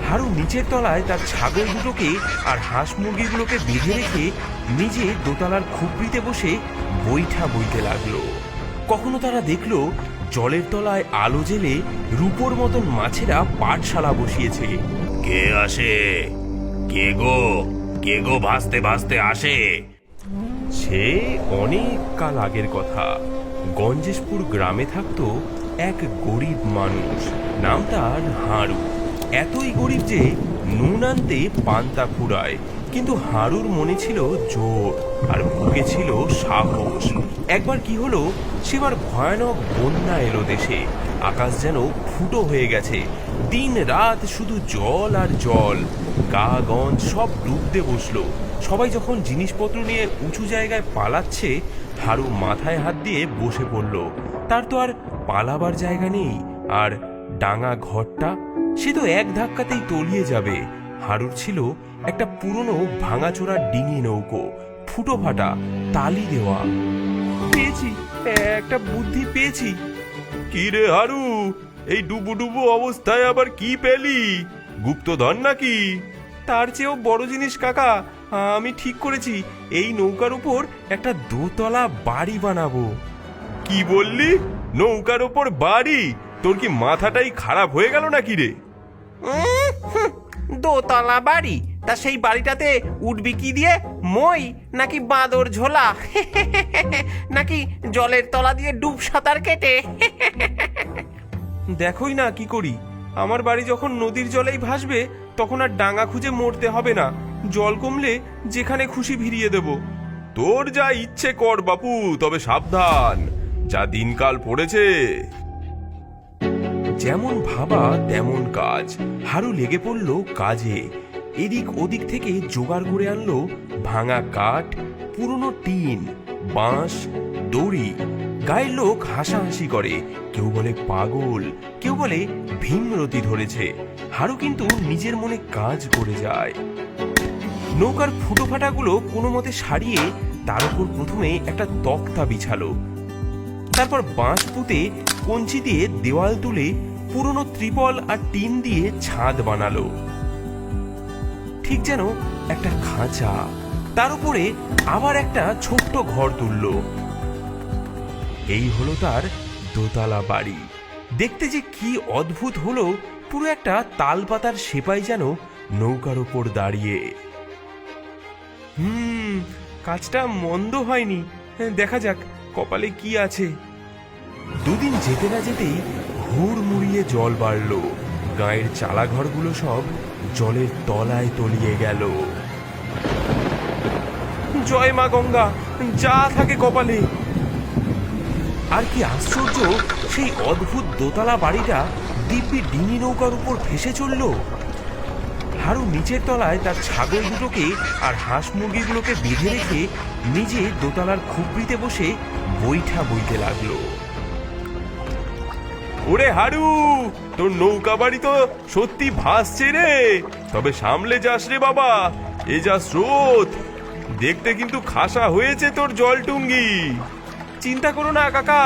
হারু নিচের তলায় তার ছাগল দুটোকে আর হাঁস মুরগিগুলোকে বেঁধে রেখে নিজে দোতলার খুপড়িতে বসে বৈঠা বইতে লাগলো। কখনো তারা দেখলো জলের তলায় আলো জেলে রূপোর মতন মাছেরা পাঠশালা বসিয়েছে। কে আসে? কে গো ভাসতে ভাসতে আসে? সে অনেক কাল আগের কথা। গঞ্জেশপুর গ্রামে থাকতো এক গরিব মানুষ, নাম তার হারু। এতই গরিব যে নুন আনতে পান্তা ফুরায়। কিন্তু হারুর মনে ছিল জোর আর বুকে ছিল সাহস। একবার কি হলো, সেবার ভয়ানক বন্যা এলো দেশে। আকাশ যেন ফুটো হয়ে গেছে। দিন রাত শুধু জল আর জল। গা গঞ্জ সব ডুবতে বসলো। সবাই যখন জিনিসপত্র নিয়ে উঁচু জায়গায় পালাচ্ছে, হারু মাথায় হাত দিয়ে বসে পড়ল। তার তো আর পালাবার জায়গা নেই। আর ডাঙা ঘরটা, সে তো এক ধাক্কাতেই তলিয়ে যাবে। হারুর ছিল একটা পুরনো ভাঙাচোরা ডিঙি নৌকো, ফুটো ফাটা, তালি দেওয়া। পেয়েছি, একটা বুদ্ধি পেয়েছি। কি রে হারু, এই ডুবু ডুবু অবস্থায় আবার কি পেলি? গুপ্তধন নাকি? তার চেয়েও বড় জিনিস কাকা, আমি ঠিক করেছি এই নৌকার উপর একটা দোতলা বাড়ি বানাবো। কি বললি? নৌকার ওপর বাড়ি? তোর কি মাথাটাই খারাপ হয়ে গেল নাকি রে? দোতলা বাড়ি? তা সেই বাড়িটাতে উঠবি কি দিয়ে? মই নাকি বাঁদর ঝোলা? নাকি জলের তলা দিয়ে ডুব সাঁতার কেটে? দেখোই না কি করি। আমার বাড়ি যখন নদীর জলেই ভাসবে, তখন আর ডাঙা খুঁজে মরতে হবে না। জল কমলে যেখানে খুশি ভিড়িয়ে দেব। তোর যা ইচ্ছে কর বাপু, তবে সাবধান, যা দিনকাল পড়েছে। যেমন ভাবা তেমন কাজ। হারু লেগে পড়ল কাজে। এদিক ওদিক থেকে জোগাড় করে আনলো ভাঙা কাঠ, পুরনো টিন, বাঁশ, দড়ি। গায়ের লোক হাসাহাসি করে, কেউ বলে পাগল, কেউ বলে ভীমরতি ধরেছে। হারু কিন্তু নিজের মনে কাজ করে যায়। নৌকার ফুটো ফাটাগুলো কোনো মতে সারিয়ে তার উপর প্রথমে একটা তক্তা বিছালো। তারপর বাঁশ পুঁতে কঞ্চি দিয়ে দেওয়াল তুলে পুরনো ত্রিপল আর টিন দিয়ে ছাদ বানালো, ঠিক যেন একটা খাঁচা। তার উপরে আবার একটা ছোট্ট ঘর তুললো। এই হলো তার দোতলা বাড়ি। দেখতে যে কি অদ্ভুত হলো, পুরো একটা তালপাতার সেপাই যেন নৌকার উপর দাঁড়িয়ে। কাজটা মন্দ হয়নি। দেখা যাক কপালে কি আছে। দুদিন যেতে না যেতেই হুড়মুড়িয়ে জল বাড়ল। গায়ের চালাঘরগুলো সব জলের তলায় তলিয়ে গেল। জয় মা গঙ্গা, যা থাকে কপালে। আর কি আশ্চর্য, সেই অদ্ভুত দোতলা বাড়িটা দিব্যি ডিঙি নৌকার উপর ভেসে চলল। হারু নিচের তলায় তার ছাগল দুটোকে আর হাঁস মুরগিগুলোকে বেঁধে রেখে নিজে দোতলার খুপড়িতে বসে বৈঠা বইতে লাগলো। ওরে হারু, তোর নৌকা বাড়ি তো সত্যি ভাসছে রে। তবে সামলে যাস রে বাবা, এ যা স্রোত। দেখতে কিন্তু খাসা হয়েছে তোর জলটুঙ্গি। চিন্তা করো না কাকা,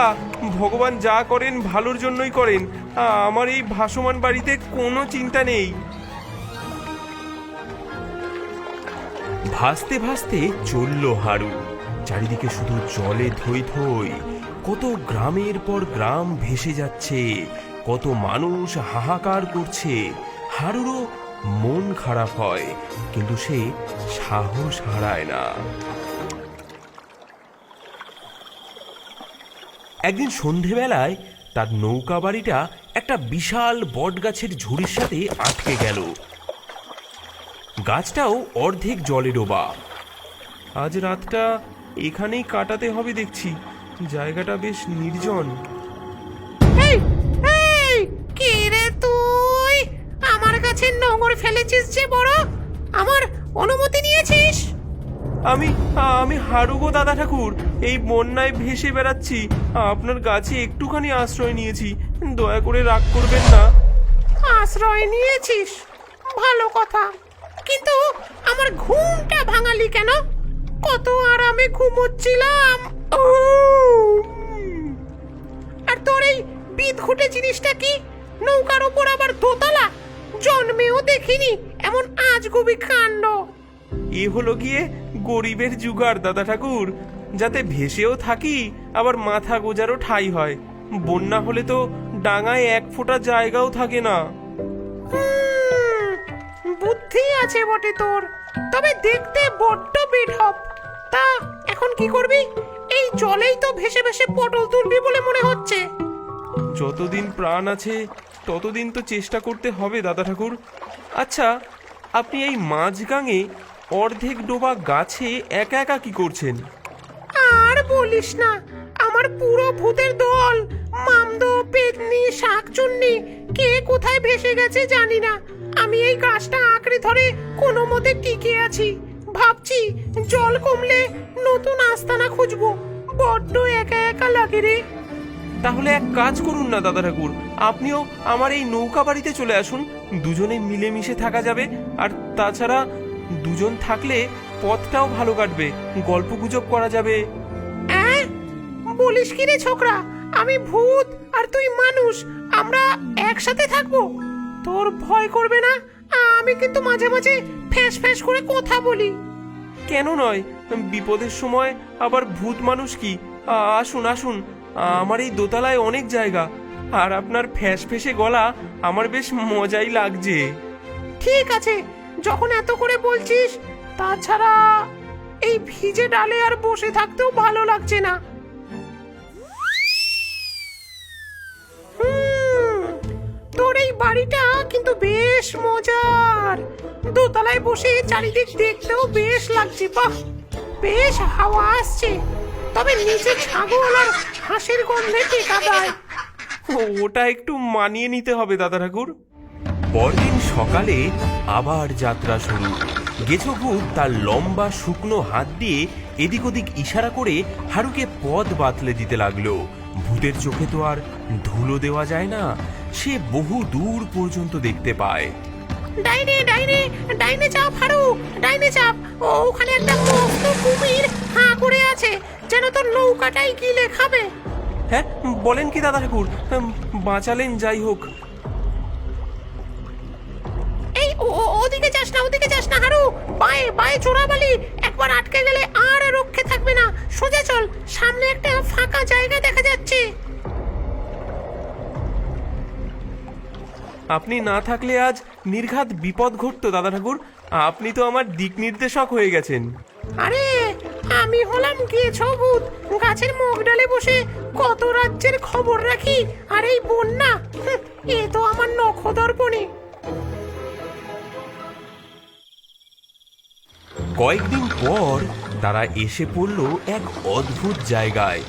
ভগবান যা করেন ভালোর জন্যই করেন। আমার এই ভাসমান বাড়িতে কোনো চিন্তা নেই। ভাসতে ভাসতে চলল হারু। চারিদিকে শুধু জলে থই থই। কত গ্রামের পর গ্রাম ভেসে যাচ্ছে, কত মানুষ হাহাকার করছে। হারুরও মন খারাপ হয়, কিন্তু সে সাহস হারায় না। একদিন সন্ধেবেলায় তার নৌকা বাড়িটা একটা বিশাল বটগাছের ঝুড়ির সাথে আটকে গেল। গাছটাও অর্ধেক জলে ডোবা। আজ রাতটা এখানেই কাটাতে হবে দেখছি। জায়গাটা বেশ নির্জন। কি রে তুই? আমার কাছে নোঙর ফেলেছিস যে বড়? আমার অনুমতি নিয়েছিস? আমি হারু গো দাদা ঠাকুর, এই বন্যায় ভেসে বেড়াচ্ছি। আপনার গাছে একটুখানি আশ্রয় নিয়েছি, দয়া করে রাগ করবেন না। আশ্রয় নিয়েছিস? ভালো কথা, কিন্তু আমার ঘুমটা ভাঙালি কেন? কত আরামে ঘুমোচ্ছিলাম। আর তোর এই বিদঘুটে জিনিসটা কি? নৌকার উপর আবার দোতলা? জন্মেও দেখিনি এমন আজগুবি কাণ্ড। এ হলো গিয়ে গরিবের জুগার দাদা ঠাকুর, যাতে ভেসেও থাকি আবার মাথা গোজারও ঠাঁই হয়। বন্যা হলে তো ডাঙায় এক ফোঁটা জায়গাও থাকে না। বুদ্ধি আছে বটে তোর, তবে দেখতে বড্ড বেঢপ। তা এখন কি করবি? এই জলেই তো ভেসে ভেসে পটল তুলবি বলে মনে হচ্ছে। যতদিন প্রাণ আছে ততদিন তো চেষ্টা করতে হবে দাদা ঠাকুর। আচ্ছা, আপনি এই মাঝগাঙে অর্ধেক ডোবা গাছে একা একা কি করছেন? আর বলিস না, আমার পুরো ভূতের দল, মামদো, পেতনি, শাকচুন্নি, কে কোথায় ভেসে গেছে জানি না। আমি এই গাছটা আঁকড়ে ধরে কোনো মতে টিকে আছি। ভাবছি জল কমলে নতুন আস্তানা খুঁজবো। বড্ড একা একা লাগে রে। তাহলে এক কাজ করুন না দাদা ঠাকুর, আপনিও আমার এই নৌকা বাড়িতে চলে আসুন। দুজনে মিলেমিশে থাকা যাবে। আর তাছাড়া দুজন থাকলে পথটাও ভালো কাটবে, গল্প গুজব করা যাবে। বলিস কি রে ছোকরা? আমি ভূত আর তুই মানুষ, আমরা একসাথে থাকবো? তোর ভয় করবে না? আমি কিন্তু মাঝে মাঝে ফ্যাঁস ফ্যাঁস করে কথা বলি। কেন নয়, বিপদের সময় আবার ভূত মানুষ কি। আসুন আসুন, আমার এই দোতলায় অনেক জায়গা। আর আপনার ফ্যাঁস ফেঁসে গলা আমার বেশ মজাই লাগছে। ঠিক আছে, যখন এত করে বলছিস। তাছাড়া এই ভিজে ডালে আর বসে থাকতেও ভালো লাগছে না। তোর এই বাড়িটা কিন্তু বেশ মজার। দোতলায় বসে চারিদিক দেখতেও বেশ লাগছে। বাহ, বেশ হাওয়া আসছে। তবে নিচে ছাগল আর হাঁসের গন্ধে টেকা দেয়। ওটা একটু মানিয়ে নিতে হবে দাদা ঠাকুর। পরদিন সকালে আবার যাত্রা শুরু। গেছো ভূত তার লম্বা শুকনো হাত দিয়ে এদিক ওদিক ইশারা করে হারুকে পথ বাতলে দিতে লাগলো। ভূতের চোখে তো আর ধুলো দেওয়া যায় না, সে বহু দূর পর্যন্ত দেখতে পায়। ডাইনে ডাইনে ডাইনে চাপ হারু, ডাইনে চাপ। ওখানে একটা মস্ত কুমির হাঁ করে আছে, যেন তোর নৌকাটাই গিলে খাবে। হ্যাঁ, বলেন কি দাদা ঠাকুর? বাঁচালেন যাই হোক। এই ওদিকে যাস না, ওদিকে যাস না হারু। পায়ে পায়ে চোরাবালি, একবার আটকে গেলে আর রক্ষে থাকবে না। সোজা চল, সামনে একটা ফাঁকা জায়গা দেখা যাচ্ছে। আপনি না থাকলে আজ নির্ঘাত বিপদ ঘটতো দাদা ঠাকুর। আপনি তো আমার দিক নির্দেশক হয়ে গেছেন। আরে আমি হলাম গেছো ভূত, গাছের মুখ ডালে বসে কত রাজ্যের খবর রাখি। আর এই বন্যা, এ তো আমার নখদর্পণে। কয়েকদিন পর তারা এসে পড়ল এক অদ্ভুত জায়গায়।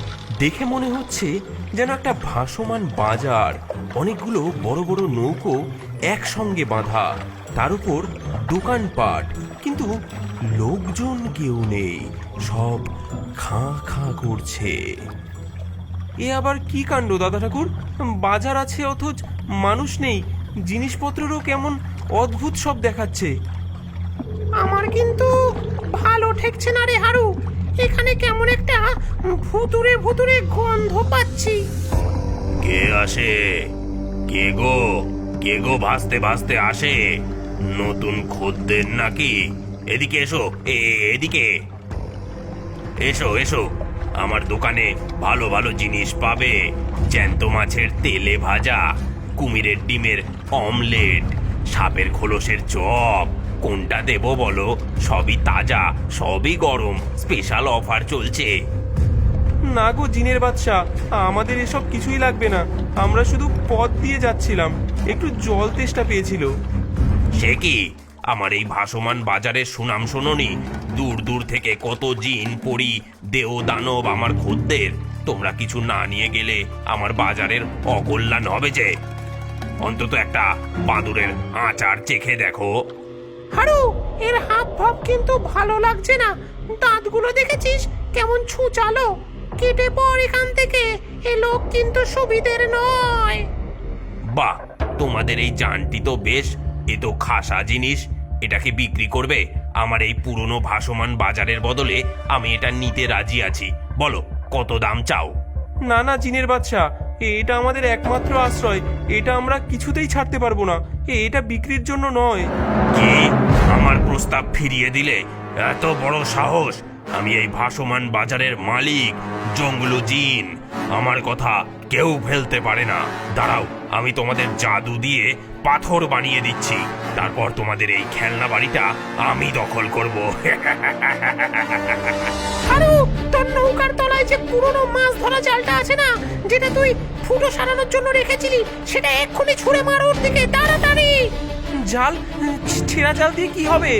দেখে মনে হচ্ছে যেন একটা ভাসমান বাজার। অনেকগুলো বড় বড় নৌকো একসঙ্গে বাঁধা, তার উপর দোকানপাট, কিন্তু লোকজন কেউ নেই, সব খাঁ খাঁ করছে। এ আবার কি কাণ্ড দাদা ঠাকুর? বাজার আছে অথচ মানুষ নেই, জিনিসপত্রেরও কেমন অদ্ভুত সব দেখাচ্ছে। আমার কিন্তু ভালো ঠেকছে না রে হারু। এখানে কেমন একটা ভুতুরে ভুতুরে গন্ধ পাচ্ছি। কে আসে? কে গো? কে গো ভাসতে ভাসতে আসে? নতুন খদ্দের নাকি? এদিকে এসো, এদিকে এসো এসো। আমার দোকানে ভালো ভালো জিনিস পাবে। জ্যান্ত মাছের তেলে ভাজা, কুমিরের ডিমের অমলেট, সাপের খোলসের চপ। কোনটা দেবো বলো? সবই তাজা, সবই গরম, স্পেশাল অফার চলছে। না গো জিনের বাদশা, আমাদের এসব কিছুই লাগবে না। আমরা শুধু পথ দিয়ে যাচ্ছিলাম, একটু জল তেষ্টা পেয়েছিল। সে কি? আমার এই ভাসমান বাজারের সুনাম শোনোনি? দূর দূর থেকে কত জিন, পরি, দেহ, দানব আমার খদ্দের। তোমরা কিছু না নিয়ে গেলে আমার বাজারের অকল্যাণ হবে যে। অন্তত একটা বাঁদরের আচার চেখে দেখো। হারু, এর হাব ভাব কিন্তু ভালো লাগছে না। দাঁতগুলো দেখেছিস কেমন ছুচালো? কেটে পড় এখান থেকে, এ লোক কিন্তু সুবিধের নয়। বাহ, তোমাদের এই জানটি তো বেশ। এ তো খাসা জিনিস। এটাকে বিক্রি করবে আমার এই পুরনো ভাসমান বাজারের বদলে? আমি এটা নিতে রাজি আছি। বলো কত দাম চাও? না না জিনের বাদশা, এটা আমাদের একমাত্র আশ্রয়, এটা আমরা কিছুতেই ছাড়তে পারবো না, এটা বিক্রির জন্য নয়। কি আমার প্রস্তাব ফিরিয়ে দিলে? এত বড় সাহস! আমি এই ভাসমান বাজারের মালিক জঙ্গলু জিন, আমার কথা কেউ ফেলতে পারে না। দাঁড়াও, আমি তোমাদের জাদু দিয়ে পাথর বানিয়ে দিচ্ছি, তারপর তোমাদের এই খেলনা বাড়িটা আমি দখল করব। আরো তোর নৌকার তলায় যে পুরনো মাছ ধরা জালটা আছে না, যেটা তুই ফুটো সারানোর জন্য রেখেছিলি, সেটা এক্ষুনি ছুঁড়ে মার ওর দিকে, তাড়াতাড়ি। জাল? ছেঁড়া জাল দিয়ে কি হবে?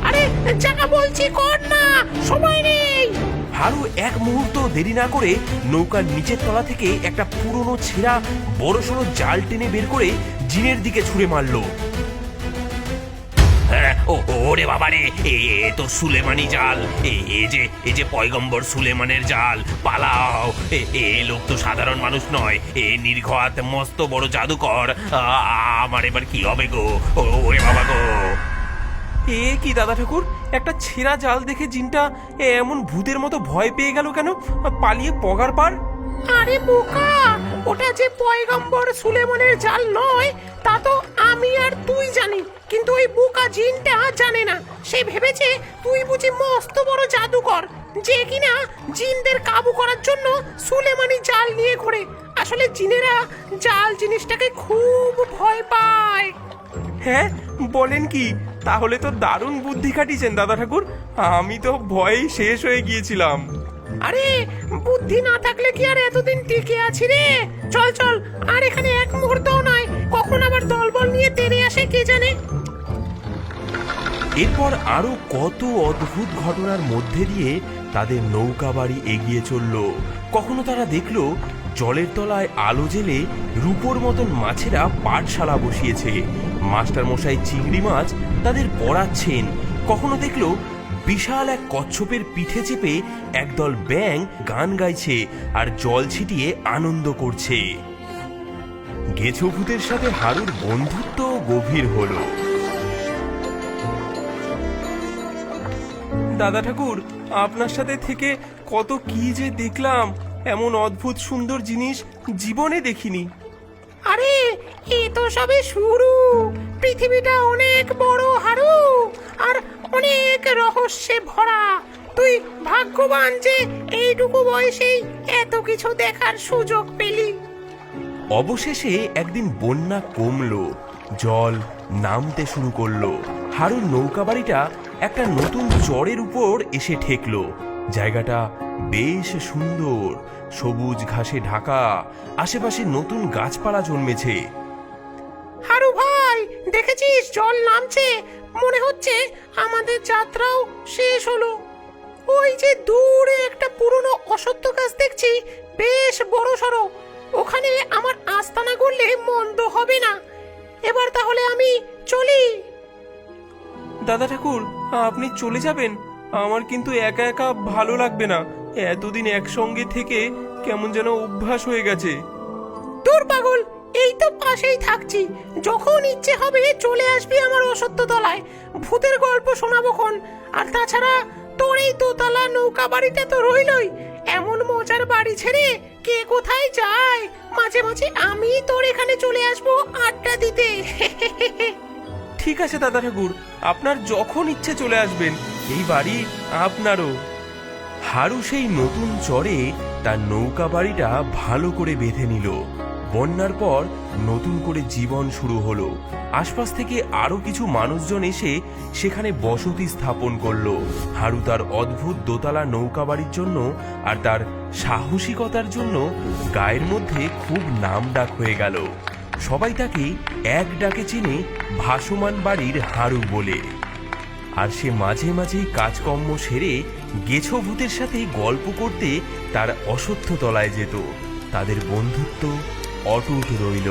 আরে জায়গা বলছি, কর না, সময় নেই। হারু এক মুহূর্ত দেরি না করে নৌকার নিচের তলা থেকে একটা পুরনো ছেঁড়া বড়সড় জাল টেনে বের করে জিনের দিকে ছুঁড়ে মারলো। হ্যাঁ, ওরে বাবারে, এ তো সুলেমানি জাল, এ যে পয়গম্বর সুলেমানের জাল। পালাও, এ লোক তো সাধারণ মানুষ নয়, এ নির্ঘাত মস্ত বড় জাদুকর। আমার এবার কি হবে গো? ওরে বাবা গো! এ কি দাদা ঠাকুর, একটা ছেঁড়া জাল দেখে জিনটা এমন ভূতের মতো ভয় পেয়ে গেল কেন? পালিয়ে পগার পার? আরে বোকা, ওটা যে পয়গম্বর সুলেমানের জাল নয় তা তো আমি আর তুই জানি, কিন্তু ওই বোকা জিনটা জানে না। সে ভেবেছে তুই বুঝি মস্ত বড় জাদুকর, যে কিনা জিনদের কাবু করার জন্য সুলেমানি জাল নিয়ে ঘোরে। আসলে জিনেরা জাল জিনিসটাকে খুব ভয় পায়। হ্যাঁ, বলেন কি? তাহলে তো দারুণ বুদ্ধি খাটিয়েছেন দাদা ঠাকুর, আমি তো ভয়েই শেষ হয়ে গিয়েছিলাম। আরে বুদ্ধি না থাকলে কি আর এতদিন টিকে আছি রে? চল চল, আর এখানে এক মুহূর্তও নয়, কখন আবার দলবল নিয়ে তেড়ে আসে কে জানে। এরপর আরো কত অদ্ভুত ঘটনার মধ্যে দিয়ে তাদের নৌকা বাড়ি এগিয়ে চলল। কখনো তারা দেখলো জলের তলায় আলো জেলে রূপোর মতন মাছেরা পাঠশালা বসিয়েছে, মাস্টার মশাই চিংড়ি মাছ তাদের পড়াচ্ছেন। কখনো দেখলো বিশাল এক কচ্ছপের পিঠে চেপে একদল ব্যাঙ গান গাইছে আর জল ছিটিয়ে আনন্দ করছে। গেছো ভূতের সাথে হারুর বন্ধুত্ব গভীর হলো। দাদা ঠাকুর, আপনার সাথে থেকে কত কি যে দেখলাম, এমন অদ্ভুত সুন্দর জিনিস জীবনে দেখিনি। আরে এ তো সবে শুরু, পৃথিবীটা অনেক বড় হারু, আর অনেক রহস্যে ভরা। তুই ভাগ্যবান যে এইটুকু বয়সেই এত কিছু দেখার সুযোগ পেলি। অবশেষে একদিন বন্যা কমলো, জল নামতে শুরু করলো। হারুর নৌকা বাড়িটা একটা নতুন চরের উপর এসে ঠেকলো। জায়গাটা বেশ সুন্দর, সবুজ ঘাসে ঢাকা, আশেপাশে নতুন গাছপালা জন্মেছে। হারু ভাই, দেখেছিস জল নামছে? মনে হচ্ছে আমাদের যাত্রাও শেষ হলো। ওই যে দূরে একটা পুরনো অশ্বত্থ গাছ দেখছি, বেশ বড় সড়ো, ওখানে আমার আস্তানা করলে মন্দ হবে না। এবার তাহলে আমি চলি। দাদা ঠাকুর, আপনি চলে যাবেন? আমার কিন্তু একা একা ভালো লাগবে না, এতদিন একসঙ্গে থেকে কেমন যেন অভ্যাস হয়ে গেছে। তোর পাগল, এই তো পাশেই থাকছি, যখন ইচ্ছে হবে চলে আসবি আমার অশ্বত্থ তলায়, ভূতের গল্প শোনাবোক্ষণ। আর তাছাড়া তোর এই দোতলা নৌকা বাড়িটা তো রইলই, এমন মজার বাড়ি ছেড়ে কে কোথায় যায়। মাঝে মাঝে আমি তোর এখানে চলে আসবো আড্ডা দিতে। ঠিক আছে দাদা ঠাকুর, আপনার যখন ইচ্ছে চলে আসবেন, এই বাড়ি আপনারও। হারু সেই নতুন চরে তার নৌকা বাড়িটা ভালো করে বেঁধে নিল। বন্যার পর নতুন করে জীবন শুরু হলো। আশপাশ থেকে আরো কিছু মানুষজন এসে সেখানে বসতি স্থাপন করলো। হারু তার অদ্ভুত দোতলা নৌকা বাড়ির জন্য আর তার সাহসিকতার জন্য গায়ের মধ্যে খুব নামডাক হয়ে গেল। সবাই তাকে এক ডাকে চেনে ভাসমান বাড়ির হারু বলে। আর সে মাঝে মাঝেই কাজকর্ম সেরে গেছো ভূতের সাথে গল্প করতে তার অশ্বত্থ তলায় যেত। তাদের বন্ধুত্ব অটুট রইল।